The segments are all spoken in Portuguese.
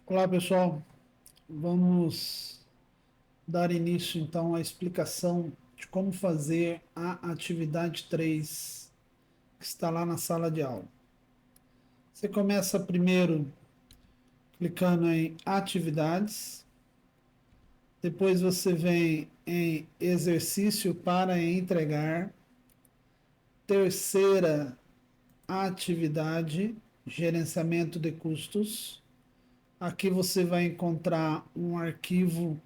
Olá, pessoal. Vamos dar início então à explicação de como fazer a atividade 3 que está lá na sala de aula. Você começa primeiro clicando em atividades, depois você vem em exercício para entregar, terceira atividade, gerenciamento de custos. Aqui você vai encontrar um arquivo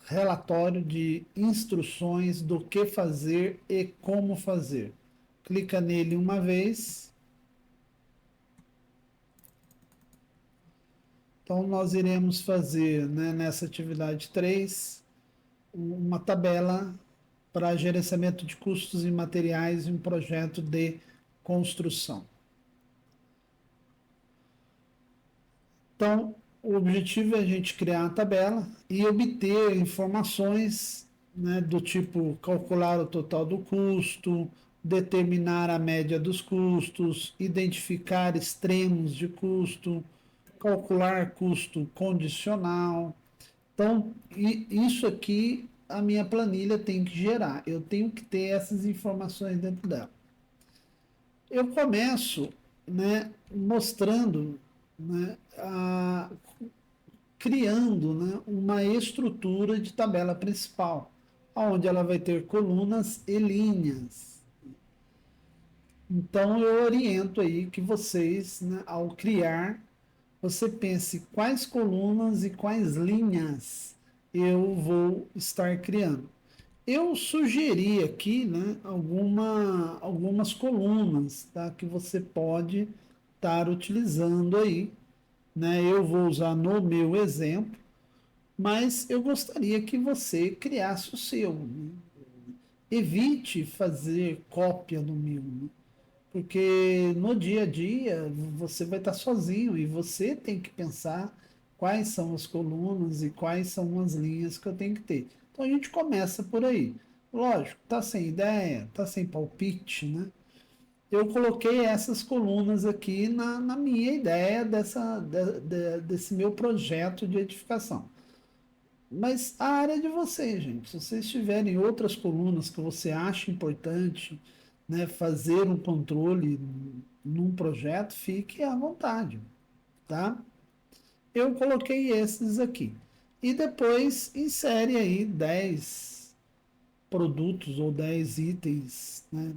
relatório de instruções do que fazer e como fazer. Clica nele uma vez. Então, nós iremos fazer, né, nessa atividade 3 uma tabela para gerenciamento de custos e materiais em um projeto de construção. Então, o objetivo é a gente criar a tabela e obter informações, né, do tipo calcular o total do custo, determinar a média dos custos, identificar extremos de custo, calcular custo condicional. Então, isso aqui a minha planilha tem que gerar. Eu tenho que ter essas informações dentro dela. Eu começo, né, mostrando, né, criando, né, uma estrutura de tabela principal, onde ela vai ter colunas e linhas. Então eu oriento aí que vocês, né, ao criar, você pense quais colunas e quais linhas eu vou estar criando. Eu sugeri aqui, né, algumas colunas, tá, que você pode estar utilizando aí, né? Eu vou usar no meu exemplo, mas eu gostaria que você criasse o seu, né? Evite fazer cópia do meu, né? Porque no dia a dia você vai estar sozinho e você tem que pensar quais são as colunas e quais são as linhas que eu tenho que ter. Então a gente começa por aí. Lógico, tá sem ideia, tá sem palpite, né? Eu coloquei essas colunas aqui na minha ideia desse meu projeto de edificação. Mas a área é de vocês, gente. Se vocês tiverem outras colunas que você acha importante, né, fazer um controle num projeto, fique à vontade, tá? Eu coloquei esses aqui. E depois insere aí 10 produtos ou 10 itens, né,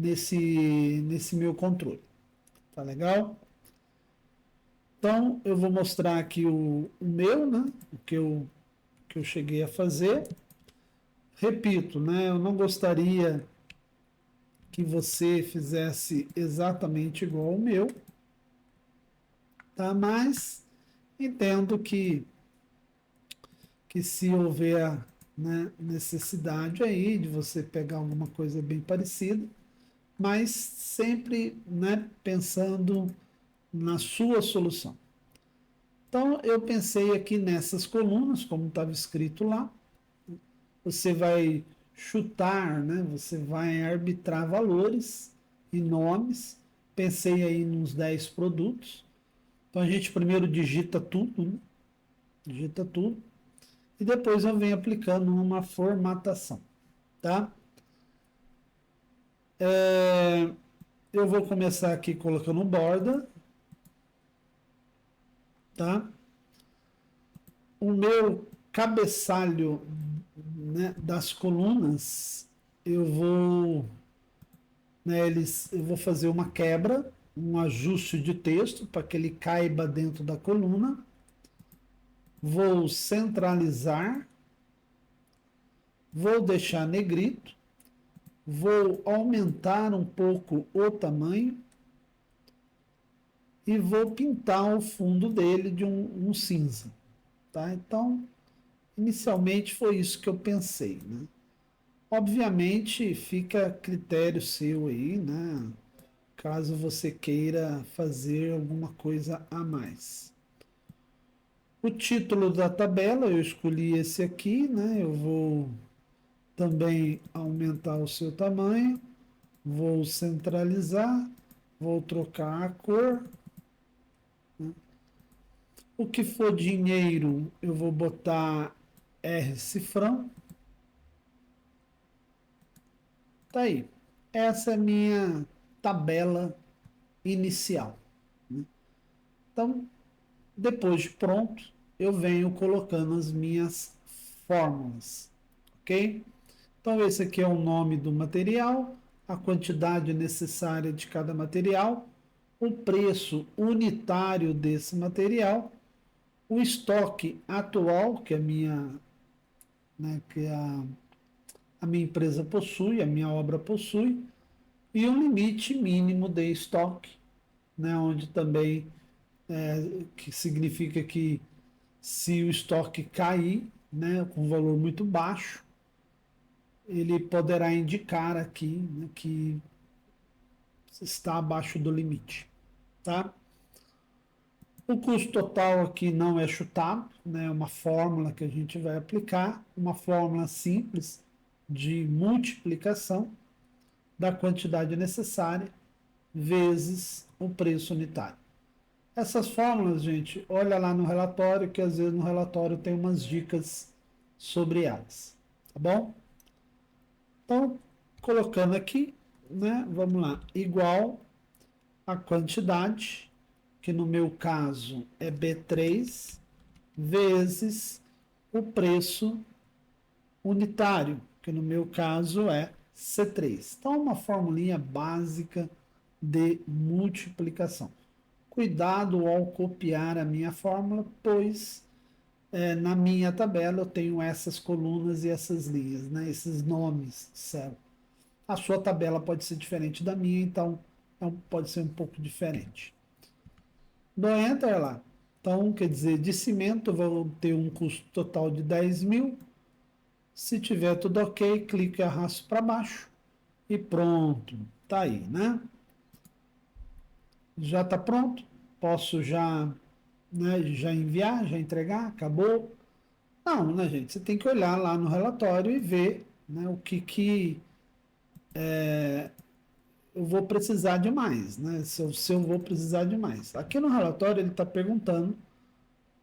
nesse meu controle. Tá legal? Então eu vou mostrar aqui o meu, né, o que eu cheguei a fazer. Repito, né, eu não gostaria que você fizesse exatamente igual ao meu, tá? Mas entendo que se houver, né, necessidade aí de você pegar alguma coisa bem parecida, mas sempre, né, pensando na sua solução. Então eu pensei aqui nessas colunas, como estava escrito lá, você vai chutar, né? Você vai arbitrar valores e nomes. Pensei aí nos 10 produtos. Então a gente primeiro digita tudo, né? Digita tudo. E depois eu venho aplicando uma formatação, tá? Eu vou começar aqui colocando borda, tá? O meu cabeçalho, né, das colunas, eu vou, né, eu vou fazer uma quebra, um ajuste de texto para que ele caiba dentro da coluna. Vou centralizar, vou deixar negrito, vou aumentar um pouco o tamanho e vou pintar o fundo dele de um cinza, tá? Então, inicialmente foi isso que eu pensei, né? Obviamente fica a critério seu aí, né? Caso você queira fazer alguma coisa a mais. O título da tabela, eu escolhi esse aqui, né? Eu vou também aumentar o seu tamanho, vou centralizar, vou trocar a cor, né? O que for dinheiro, eu vou botar R cifrão. Tá aí. Essa é a minha tabela inicial. Então, depois de pronto, eu venho colocando as minhas fórmulas, ok? Então, esse aqui é o nome do material, a quantidade necessária de cada material, o preço unitário desse material, o estoque atual que a minha empresa possui, a minha obra possui, e um limite mínimo de estoque, né, onde também que significa que se o estoque cair, né, com um valor muito baixo, ele poderá indicar aqui, né, que está abaixo do limite, tá? O custo total aqui não é chutado, né, é uma fórmula que a gente vai aplicar, uma fórmula simples de multiplicação da quantidade necessária vezes o preço unitário. Essas fórmulas, gente, olha lá no relatório, que às vezes no relatório tem umas dicas sobre elas, tá bom? Então, colocando aqui, né, vamos lá, igual a quantidade, que no meu caso é B3, vezes o preço unitário, que no meu caso é C3. Então, uma formulinha básica de multiplicação. Cuidado ao copiar a minha fórmula, pois na minha tabela eu tenho essas colunas e essas linhas, né? Esses nomes, certo? A sua tabela pode ser diferente da minha, então pode ser um pouco diferente. Dou Enter lá. Então, quer dizer, de cimento vou ter um custo total de 10 mil. Se tiver tudo ok, clico e arrasto para baixo e pronto. Tá aí, né? Já está pronto. Posso já, né, já enviar, já entregar, acabou. Não, né, gente? Você tem que olhar lá no relatório e ver, né, o que eu vou precisar de mais, né? Se eu vou precisar de mais. Aqui no relatório ele está perguntando,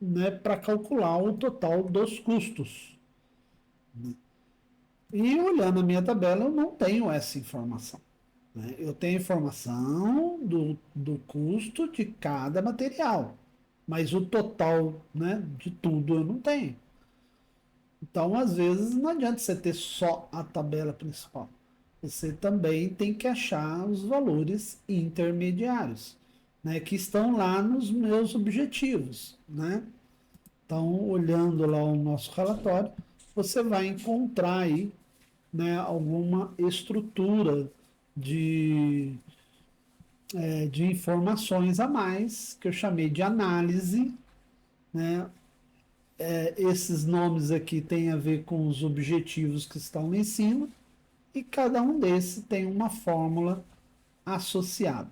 né, para calcular o total dos custos. E olhando a minha tabela, eu não tenho essa informação, né? Eu tenho informação do custo de cada material, mas o total, né, de tudo eu não tenho. Então, às vezes, não adianta você ter só a tabela principal. Você também tem que achar os valores intermediários, né, que estão lá nos meus objetivos, né? Então, olhando lá o nosso relatório, você vai encontrar aí, né, alguma estrutura de, de informações a mais, que eu chamei de análise, né? Esses nomes aqui têm a ver com os objetivos que estão lá em cima, e cada um desses tem uma fórmula associada.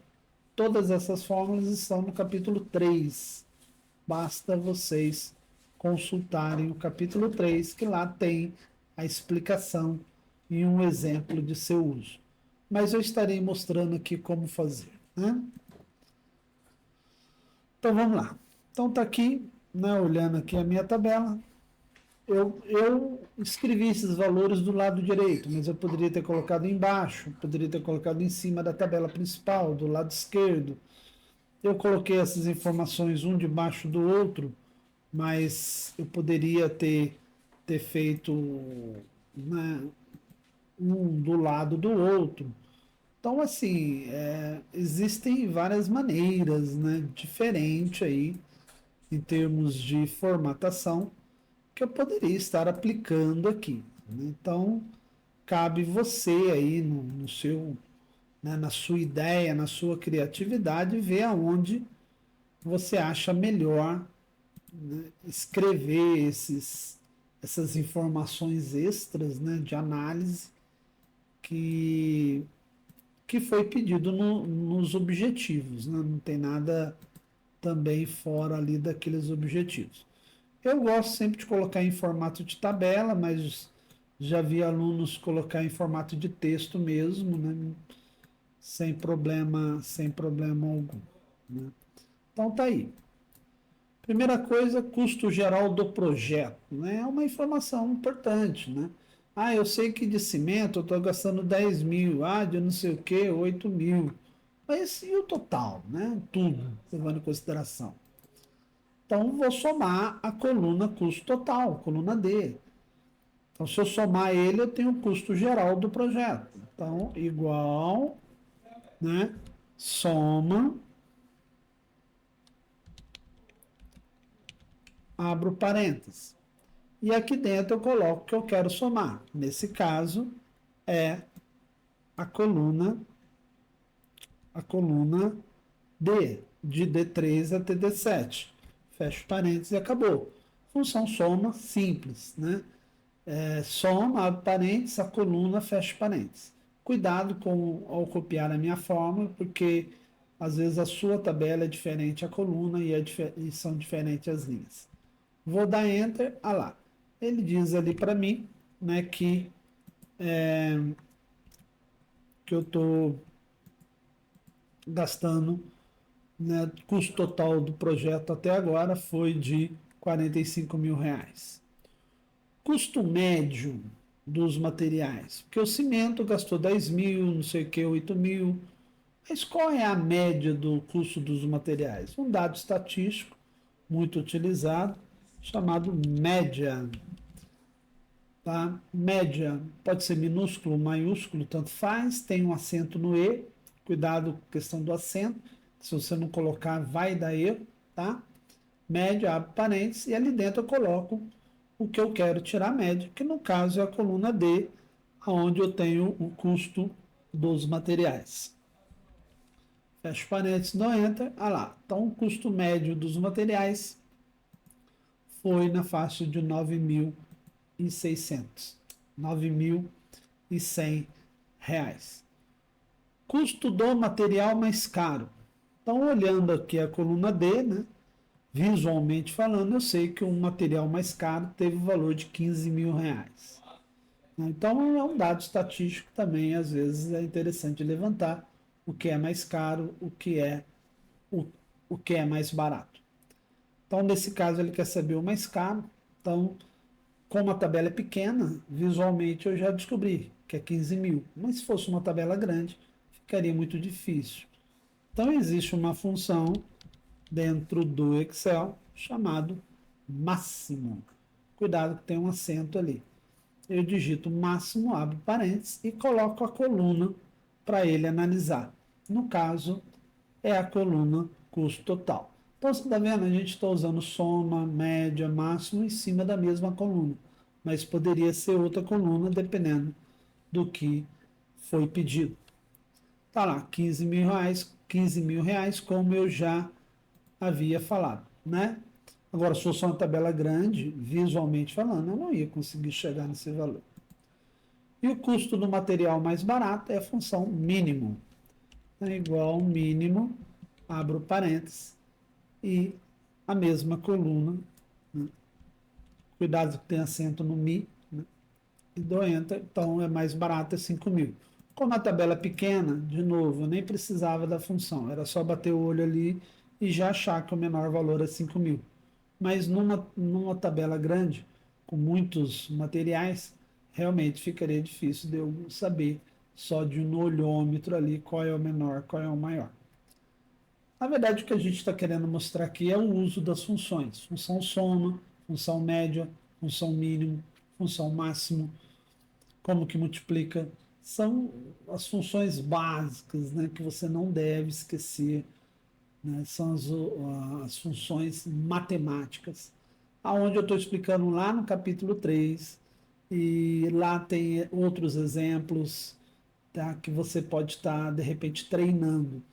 Todas essas fórmulas estão no capítulo 3. Basta vocês consultarem o capítulo 3, que lá tem a explicação e um exemplo de seu uso. Mas eu estarei mostrando aqui como fazer, né? Então vamos lá. Então tá aqui, né, olhando aqui a minha tabela, eu escrevi esses valores do lado direito, mas eu poderia ter colocado embaixo, poderia ter colocado em cima da tabela principal, do lado esquerdo. Eu coloquei essas informações um debaixo do outro, mas eu poderia ter feito, né, um do lado do outro. Então, assim, existem várias maneiras, né, diferentes aí, em termos de formatação, que eu poderia estar aplicando aqui, né? Então, cabe você aí no seu, né, na sua ideia, na sua criatividade, ver aonde você acha melhor, né, escrever essas informações extras, né, de análise que, que foi pedido nos objetivos, né? Não tem nada também fora ali daqueles objetivos. Eu gosto sempre de colocar em formato de tabela, mas já vi alunos colocar em formato de texto mesmo, né? Sem problema algum, né? Então tá aí. Primeira coisa, custo geral do projeto, né? É uma informação importante, né? Ah, eu sei que de cimento eu estou gastando 10 mil, de não sei o que, 8 mil. Mas e o total, né? Tudo, levando em consideração. Então, vou somar a coluna custo total, coluna D. Então, se eu somar ele, eu tenho o custo geral do projeto. Então, igual, né? Soma, abro parênteses. E aqui dentro eu coloco o que eu quero somar. Nesse caso, é a coluna D, de D3 até D7. Fecho parênteses e acabou. Função soma simples, né? Soma, abre parênteses, a coluna, fecha parênteses. Cuidado com ao copiar a minha fórmula, porque às vezes a sua tabela é diferente a coluna e são diferentes as linhas. Vou dar Enter, lá. Ele diz ali para mim, né, que eu estou gastando, né, custo total do projeto até agora foi de 45 mil reais. Custo médio dos materiais, porque o cimento gastou 10 mil, não sei o que, 8 mil. Mas qual é a média do custo dos materiais? Um dado estatístico muito utilizado, chamado média. Tá? Média pode ser minúsculo, maiúsculo, tanto faz, tem um acento no E, cuidado com a questão do acento, se você não colocar vai dar erro, tá? Média, abre parênteses, e ali dentro eu coloco o que eu quero tirar a média, que no caso é a coluna D, onde eu tenho o custo dos materiais. Fecho parênteses, dou Enter, lá. Então o custo médio dos materiais foi na faixa de 9.600, R$ 9.100. Custo do material mais caro. Então, olhando aqui a coluna D, né, visualmente falando, eu sei que um material mais caro teve o valor de 15 mil reais. Então, é um dado estatístico também, às vezes é interessante levantar o que é mais caro, o, o que é mais barato. Então, nesse caso, ele quer saber o mais caro. Então, como a tabela é pequena, visualmente eu já descobri que é 15 mil. Mas se fosse uma tabela grande, ficaria muito difícil. Então, existe uma função dentro do Excel chamado máximo. Cuidado que tem um acento ali. Eu digito máximo, abro parênteses e coloco a coluna para ele analisar. No caso, é a coluna custo total. Então, você está vendo? A gente está usando soma, média, máximo em cima da mesma coluna. Mas poderia ser outra coluna, dependendo do que foi pedido. Tá lá, 15 mil reais, 15 mil reais, como eu já havia falado, né? Agora, se fosse uma tabela grande, visualmente falando, eu não ia conseguir chegar nesse valor. E o custo do material mais barato é a função mínimo. É igual mínimo, abro parênteses, e a mesma coluna, né? Cuidado que tem acento no mi, né? E dou enter, então é mais barato, é 5 mil. Como a tabela é pequena, de novo, eu nem precisava da função, era só bater o olho ali e já achar que o menor valor é 5 mil. Mas numa tabela grande, com muitos materiais, realmente ficaria difícil de eu saber só de um olhômetro ali qual é o menor, qual é o maior. Na verdade, o que a gente está querendo mostrar aqui é o uso das funções. Função soma, função média, função mínimo, função máximo, como que multiplica. São as funções básicas, né, que você não deve esquecer, né? São as funções matemáticas, aonde eu estou explicando lá no capítulo 3 e lá tem outros exemplos, tá, que você pode estar, de repente, treinando.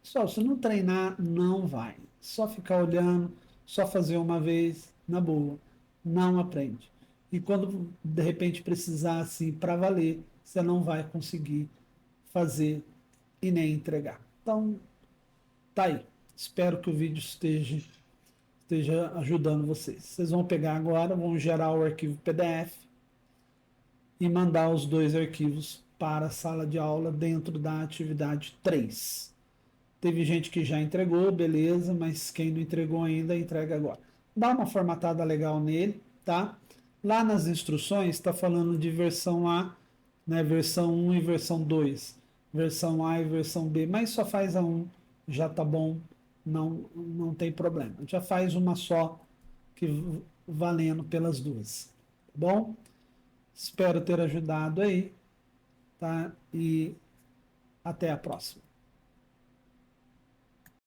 Só, se não treinar, não vai. Só ficar olhando, só fazer uma vez, na boa, não aprende. E quando de repente precisar assim para valer, você não vai conseguir fazer e nem entregar. Então, tá aí. Espero que o vídeo esteja ajudando vocês. Vocês vão pegar agora, vão gerar o arquivo PDF e mandar os dois arquivos para a sala de aula dentro da atividade 3. Teve gente que já entregou, beleza, mas quem não entregou ainda, entrega agora. Dá uma formatada legal nele, tá? Lá nas instruções está falando de versão A, né, versão 1 e versão 2. Versão A e versão B, mas só faz a 1, já tá bom, não tem problema. Já faz uma só, que valendo pelas duas. Tá bom? Espero ter ajudado aí, tá? E até a próxima.